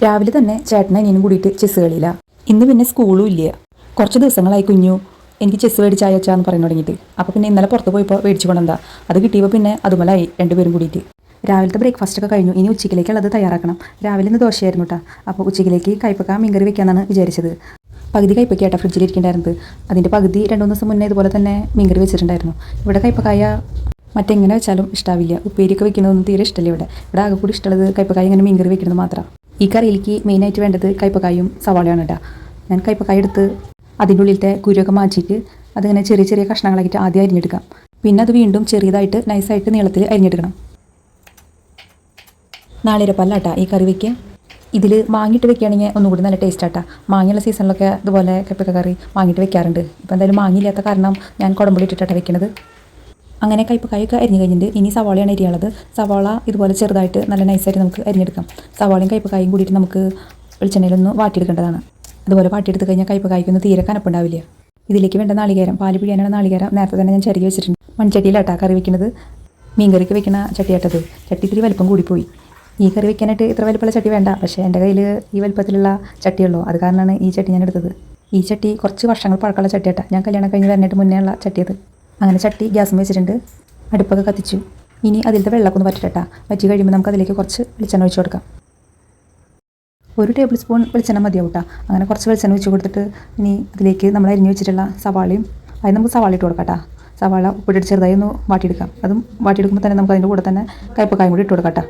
രാവിലെ തന്നെ ചേട്ടനെ അനിയനും കൂടിയിട്ട് ചെസ്സ് കളിയില്ല. ഇന്ന് പിന്നെ സ്കൂളും ഇല്ല. കുറച്ച് ദിവസങ്ങളായി കുഞ്ഞു എനിക്ക് ചെസ്സ് മേടിച്ച് അയച്ചാന്ന് പറയാൻ തുടങ്ങിയിട്ട്. അപ്പോൾ പിന്നെ ഇന്നലെ പുറത്ത് പോയപ്പോൾ മേടിച്ചു കൊണ്ടെന്താ അത് കിട്ടിയപ്പോൾ പിന്നെ അതുമലായി രണ്ടുപേരും കൂടിയിട്ട്. രാവിലത്തെ ബ്രേക്ക്ഫാസ്റ്റ് ഒക്കെ കഴിഞ്ഞു. ഇനി ഉച്ചയ്ക്കിലേക്കുള്ളത് തയ്യാറാക്കണം. രാവിലെ ഇന്ന് ദോശയായിരുന്നു കേട്ടോ. അപ്പോൾ ഉച്ചയ്ക്കിലേക്ക് കൈപ്പക്ക മീൻകറി വെക്കാമെന്നാണ് വിചാരിച്ചത്. പകുതി കൈപ്പക്ക കേട്ടോ ഫ്രിഡ്ജിലിരിക്കേണ്ടായിരുന്നത്. അതിൻ്റെ പകുതി 2-3 ദിവസം മുന്നേ ഇതുപോലെ തന്നെ മീൻകറി വെച്ചിട്ടുണ്ടായിരുന്നു. ഇവിടെ കൈപ്പക്കായ മറ്റെങ്ങനെ വെച്ചാലും ഇഷ്ടാവില്ല. ഉപ്പേരിയൊക്കെ വെക്കുന്നതൊന്നും തീരെ ഇഷ്ടമില്ല. ഇവിടെ ആകെ കൂടി ഇഷ്ടമുള്ളത് കൈപ്പക്കായ ഇങ്ങനെ മീൻകറി വെക്കുന്നത് മാത്രം. ഈ കറിയിലേക്ക് മെയിനായിട്ട് വേണ്ടത് കൈപ്പക്കായും സവാളയാണ് കേട്ടോ. ഞാൻ കൈപ്പക്കായ എടുത്ത് അതിൻ്റെ ഉള്ളിലത്തെ കുരുവൊക്കെ മാറ്റിയിട്ട് അതിങ്ങനെ ചെറിയ ചെറിയ കഷ്ണങ്ങളാക്കിയിട്ട് ആദ്യം അരിഞ്ഞെടുക്കാം. പിന്നെ അത് വീണ്ടും ചെറിയതായിട്ട് നൈസായിട്ട് നീളത്തിൽ അരിഞ്ഞെടുക്കണം. നാളിരപ്പല്ലാട്ടാ ഈ കറി വയ്ക്കുക. ഇതിൽ മാങ്ങിയിട്ട് വെക്കുകയാണെങ്കിൽ ഒന്നുകൂടി നല്ല ടേസ്റ്റ് ആട്ടാ. മാങ്ങയുള്ള സീസണിലൊക്കെ ഇതുപോലെ കൈപ്പക്ക കറി മാങ്ങിയിട്ട് വെക്കാറുണ്ട്. ഇപ്പോൾ എന്തായാലും മാങ്ങിയില്ലാത്ത കാരണം ഞാൻ കുടമ്പുളി ഇട്ടിട്ടാണ് വെക്കുന്നത്. അങ്ങനെ കൈപ്പക്കായൊക്കെ അരിഞ്ഞ് കഴിഞ്ഞിട്ട് ഇനി സവാളയാണ് അരിയാനുള്ളത്. സവാള ഇതുപോലെ ചെറുതായിട്ട് നല്ല നൈസായിട്ട് നമുക്ക് അരിഞ്ഞെടുക്കാം. സവാളയും കൈപ്പക്കായും കൂടിയിട്ട് നമുക്ക് വെളിച്ചെണ്ണയിലൊന്ന് വാട്ടിയെടുക്കേണ്ടതാണ്. അതുപോലെ വാട്ടിയെടുത്ത് കഴിഞ്ഞാൽ കൈപ്പക്കായ്ക്കൊന്നും തീരെ കനപ്പുണ്ടാവില്ല. ഇതിലേക്ക് വേണ്ട നാളികേരം, പാല് പിഴിയാനുള്ള നാളികേരം നേരത്തെ തന്നെ ഞാൻ ചരുകി വെച്ചിട്ടുണ്ട്. മൺചട്ടിയിലാട്ടാ കറി വെക്കുന്നത്. മീൻ കറിക്ക് വെക്കുന്ന ചട്ടിയാട്ടത്. ചട്ടി ഇത്തിരി വലിപ്പം കൂടിപ്പോയി. ഈ കറി വെക്കാനായിട്ട് ഇത്ര വലിപ്പമുള്ള ചട്ടി വേണ്ട. പക്ഷേ എൻ്റെ കയ്യിൽ ഈ വലിപ്പത്തിലുള്ള ചട്ടിയുള്ളൂ. അത് കാരണമാണ് ഈ ചട്ടി ഞാൻ എടുത്തത്. ഈ ചട്ടി കുറച്ച് വർഷങ്ങൾ പഴക്കമുള്ള ചട്ടിയാട്ടാ. ഞാൻ കല്യാണം കഴിഞ്ഞ് വരനായിട്ട് മുന്നേ ഉള്ള ചട്ടിയത്. അങ്ങനെ ചട്ടി ഗ്യാസും വെച്ചിട്ടുണ്ട്. അടുപ്പൊക്കെ കത്തിച്ചു. ഇനി അതിലത്തെ വെള്ളമൊക്കെ ഒന്ന് വറ്റിട്ടാ. വറ്റി കഴിയുമ്പോൾ നമുക്ക് അതിലേക്ക് കുറച്ച് വെളിച്ചെണ്ണ ഒഴിച്ച് കൊടുക്കാം. 1 ടേബിൾ സ്പൂൺ വെളിച്ചെണ്ണ മതിയാവും കേട്ടോ. അങ്ങനെ കുറച്ച് വെളിച്ചെണ്ണ ഒഴിച്ച് കൊടുത്തിട്ട് ഇനി അതിലേക്ക് നമ്മൾ അരിഞ്ഞ് വെച്ചിട്ടുള്ള സവാളയും അതിന് നമുക്ക് സവാള ഇട്ട് കൊടുക്കാം കേട്ടോ. സവാള ഉപ്പിട്ടിട്ട് ചെറുതായി ഒന്ന് വാട്ടിയെടുക്കാം. അതും വാട്ടിയെടുക്കുമ്പോൾ തന്നെ നമുക്ക് അതിൻ്റെ കൂടെ തന്നെ കൈപ്പക്കായും കൂടി ഇട്ട് കൊടുക്കാം കേട്ടോ.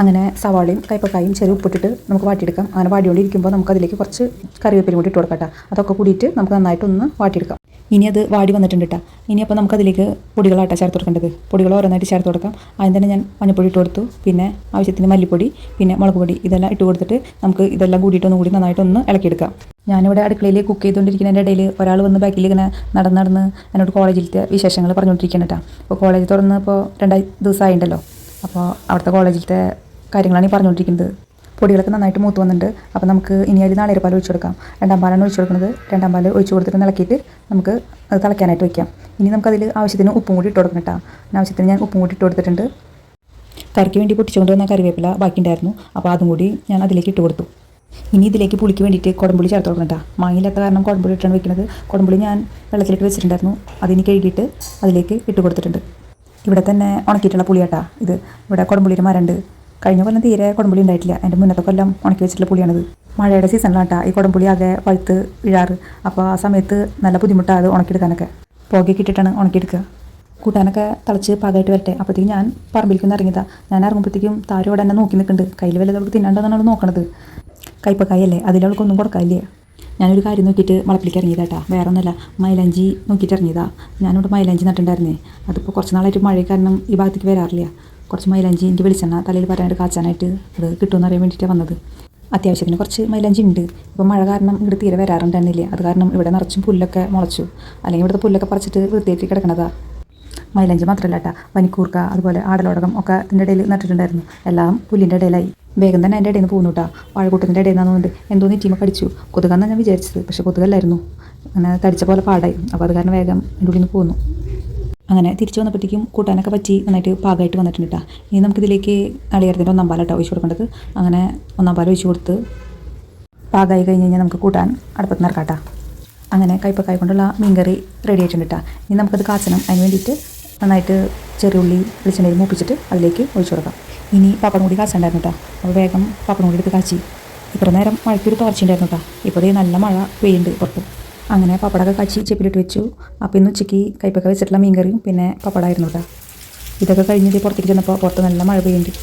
അങ്ങനെ സവാളയും കൈപ്പക്കായും ചെറിയ ഉപ്പിട്ടിട്ട് നമുക്ക് വാട്ടിയെടുക്കാം. അങ്ങനെ വാടിയോണ്ടിരിക്കുമ്പോൾ നമുക്കതിലേക്ക് കുറച്ച് കറിവേപ്പിലും കൂടി ഇട്ട് കൊടുക്കാം കേട്ടോ. അതൊക്കെ കൂടിയിട്ട് നമുക്ക് നന്നായിട്ടൊന്ന് വാട്ടിയെടുക്കാം. ഇനി അത് വാടി വന്നിട്ടുണ്ട് കേട്ടോ. ഇനി അപ്പോൾ നമുക്കതിലേക്ക് പൊടികളായിട്ടാണ് ചേർത്ത് കൊടുക്കേണ്ടത്. പൊടികൾ ഓരോന്നായിട്ട് ചേർത്ത് കൊടുക്കാം. ആദ്യം തന്നെ ഞാൻ മഞ്ഞൾപ്പൊടി ഇട്ട് കൊടുത്തു. പിന്നെ ആവശ്യത്തിന് മല്ലിപ്പൊടി, പിന്നെ മുളക് പൊടി ഇതെല്ലാം ഇട്ട് കൊടുത്തിട്ട് നമുക്ക് ഇതെല്ലാം കൂടിയിട്ടൊന്നും കൂടി നന്നായിട്ടൊന്ന് ഇളക്കിയെടുക്കാം. ഞാനിവിടെ അടുക്കളയിൽ കുക്ക് ചെയ്തുകൊണ്ടിരിക്കുന്നതിൻ്റെ ഇടയിൽ ഒരാൾ വന്ന് ബാക്കിൽ ഇങ്ങനെ നടന്ന് എന്നോട് കോളേജിലത്തെ വിശേഷങ്ങൾ പറഞ്ഞുകൊണ്ടിരിക്കുകയാണ് കേട്ടോ. അപ്പോൾ കോളേജ് തുറന്ന് ഇപ്പോൾ 2 ദിവസമായിട്ടുണ്ടല്ലോ. അപ്പോൾ അവിടുത്തെ കോളേജിലത്തെ കാര്യങ്ങളാണ് ഈ പറഞ്ഞുകൊണ്ടിരിക്കുന്നത്. പൊടികളൊക്കെ നന്നായിട്ട് മൂത്ത് വന്നിട്ടുണ്ട്. അപ്പോൾ നമുക്ക് ഇനി അതിൽ നാളികേരപ്പാൽ ഒഴിച്ച് കൊടുക്കാം. 2-ാം പാലാണ് ഒഴിച്ച് കൊടുക്കുന്നത്. 2-ാം പാൽ ഒഴിച്ച് കൊടുത്തിട്ട് ഇളക്കിയിട്ട് നമുക്ക് അത് തിളയ്ക്കാനായിട്ട് വയ്ക്കാം. ഇനി നമുക്കതിൽ ആവശ്യത്തിന് ഉപ്പും കൂടി ഇട്ട് കൊടുക്കണം കേട്ടോ. ആവശ്യത്തിന് ഞാൻ ഉപ്പും കൂടി ഇട്ട് കൊടുത്തിട്ടുണ്ട്. കറിക്ക് വേണ്ടി പൊട്ടിച്ചുകൊണ്ട് വന്ന കറിവേപ്പില ബാക്കിയുണ്ടായിരുന്നു. അപ്പോൾ അതും കൂടി ഞാൻ അതിലേക്ക് ഇട്ട് കൊടുത്തു. ഇനി ഇതിലേക്ക് പുളിക്ക് വേണ്ടിയിട്ട് കുടംപുളി ചേർത്ത് കൊടുക്കണം കേട്ടോ. മാങ്ങയില്ലാത്ത കാരണം കുടംപുളി ഇട്ടാണ് വെക്കുന്നത്. കുടംപുളി ഞാൻ വെള്ളത്തിലിട്ട് വെച്ചിട്ടുണ്ടായിരുന്നു. അതിന് കഴുകിയിട്ട് അതിലേക്ക് ഇട്ട് കൊടുത്തിട്ടുണ്ട്. ഇവിടെ തന്നെ ഉണക്കിയിട്ടുള്ള പുളിയാട്ടാ ഇത്. ഇവിടെ കുടംപുളിയുടെ മരമുണ്ട്. കഴിഞ്ഞ കൊല്ലം തീരെ കുടംപുളി ഉണ്ടായിട്ടില്ല. എൻ്റെ മുന്നത്തെ കൊല്ലം ഉണക്കി വെച്ചിട്ടുള്ള പുളിയാണിത്. മഴയുടെ സീസണിലാട്ടാ ഈ കുടംപുളി ആകെ പഴുത്ത് വീഴാറ്. അപ്പോൾ ആ സമയത്ത് നല്ല ബുദ്ധിമുട്ടാണ് അത് ഉണക്കിയെടുക്കാനൊക്കെ. പുകയൊക്കെ ഇട്ടിട്ടാണ് ഉണക്കിയെടുക്കുക. കൂട്ടാനൊക്കെ തിളച്ച് പാകമായിട്ട് വരട്ടെ. അപ്പോഴത്തേക്കും ഞാൻ പറമ്പിലേക്കൊന്ന് ഇറങ്ങിയതാണ്. ഞാൻ ഇറങ്ങുമ്പോഴത്തേക്കും താരോടെ എന്നെ നോക്കി നിൽക്കുന്നുണ്ട്. കയ്യിൽ വല്ലതവൾക്ക് തിന്നാണ്ടെന്നാണ് അവൾ നോക്കണത്. കൈപ്പക്കായല്ലേ, അതിലവൾക്കൊന്നും കൊടുക്കാനില്ല. ഞാനൊരു കാര്യം നോക്കിയിട്ട് വളപ്പിലേക്ക് ഇറങ്ങിയതാട്ടാ. വേറെ ഒന്നല്ല, മൈലാഞ്ചി നോക്കിയിട്ട് ഇറങ്ങിയതാണ്. ഞാനിവിടെ മൈലാഞ്ചി നട്ടിട്ടുണ്ടായിരുന്നേ. അതിപ്പോൾ കുറച്ച് നാളായിട്ട് മഴ കാരണം ഈ ഭാഗത്തേക്ക് വരാറില്ല. കുറച്ച് മൈലാഞ്ചി എനിക്ക് വെളിച്ചെണ്ണ തലയിൽ പറയാനായിട്ട് കാച്ചാനായിട്ട് അത് കിട്ടുമെന്ന് അറിയാൻ വേണ്ടിയിട്ടാണ് വന്നത്. അത്യാവശ്യത്തിന് കുറച്ച് മൈലാഞ്ചി ഉണ്ട്. ഇപ്പോൾ മഴ കാരണം ഇവിടെ തീരെ വരാറുണ്ടായിരുന്നില്ല. അത് കാരണം ഇവിടെ നിറച്ചും പുല്ലൊക്കെ മുളച്ചു. അല്ലെങ്കിൽ ഇവിടുത്തെ പുല്ലൊക്കെ പറിച്ചിട്ട് വൃത്തിയാക്കി കിടക്കണതാണ്. മൈലാഞ്ചി മാത്രമല്ല കേട്ടോ, പനിക്കൂർക്ക അതുപോലെ ആടലോടകം ഒക്കെ അതിൻ്റെ ഇടയിൽ നട്ടിട്ടുണ്ടായിരുന്നു. എല്ലാം പുല്ലിൻ്റെ ഇടയിലായി. വേഗം തന്നെ എൻ്റെ ഇടയിൽ നിന്ന് പോകുന്നു കേട്ടോ. വാഴക്കൂട്ടത്തിൻ്റെ ഇടയിൽ നിന്നുകൊണ്ട് എന്തോ നെറ്റിമ കടിച്ചു. കൊതുകാന്നാണ് ഞാൻ വിചാരിച്ചത്. പക്ഷേ കൊതുകല്ലായിരുന്നു. അങ്ങനെ തടിച്ച പോലെ പാടായി. അപ്പോൾ അത് കാരണം വേഗം എൻ്റെ ഉള്ളിൽ നിന്ന് പോകുന്നു. അങ്ങനെ തിരിച്ച് വന്നപ്പോഴത്തേക്കും കൂട്ടാനൊക്കെ പറ്റി നന്നായിട്ട് പാകമായിട്ട് വന്നിട്ടുണ്ട് കേട്ടോ. ഇനി നമുക്കിതിലേക്ക് നാളികേരത്തിൻ്റെ 1-ാം പാലാട്ടോ ഒഴിച്ച് കൊടുക്കേണ്ടത്. അങ്ങനെ 1-ാം പാൽ ഒഴിച്ച് കൊടുത്ത് പാകമായി കഴിഞ്ഞ് കഴിഞ്ഞാൽ നമുക്ക് കൂട്ടാൻ അടുപ്പത്ത് നിറക്കാം കേട്ടോ. അങ്ങനെ കൈപ്പക്കായ കൊണ്ടുള്ള മീൻകറി റെഡി ആയിട്ടുണ്ട് കേട്ടോ. ഇനി നമുക്കത് കാച്ചണം. അതിന് വേണ്ടിയിട്ട് നന്നായിട്ട് ചെറിയ ഉള്ളി വെളിച്ചെണ്ണയിൽ മൂപ്പിച്ചിട്ട് അതിലേക്ക് ഒഴിച്ച് കൊടുക്കാം. ഇനി പപ്പടം കൂടി കാച്ചുണ്ടായിരുന്നു കേട്ടോ. അപ്പോൾ വേഗം പപ്പടം കൂടി എടുത്ത് കാച്ചി. ഇത്ര നേരം മഴയ്ക്കൊരു തോർച്ചയുണ്ടായിരുന്നു കേട്ടോ. ഇപ്പോൾ നല്ല മഴ പെയ്യുന്നുണ്ട് പുറത്ത്. അങ്ങനെ പപ്പടമൊക്കെ കാച്ചി ചെപ്പിലിട്ട് വെച്ചു. അപ്പോൾ ഇന്ന് ഉച്ചയ്ക്ക് കൈപ്പക്ക വെച്ചിട്ടുള്ള മീൻകറിയും പിന്നെ പപ്പടമായിരുന്നു കേട്ടോ. ഇതൊക്കെ കഴിഞ്ഞിട്ട് പുറത്തേക്ക് ചെന്നപ്പോൾ പുറത്ത് നല്ല മഴ പെയ്യുന്നുണ്ട്.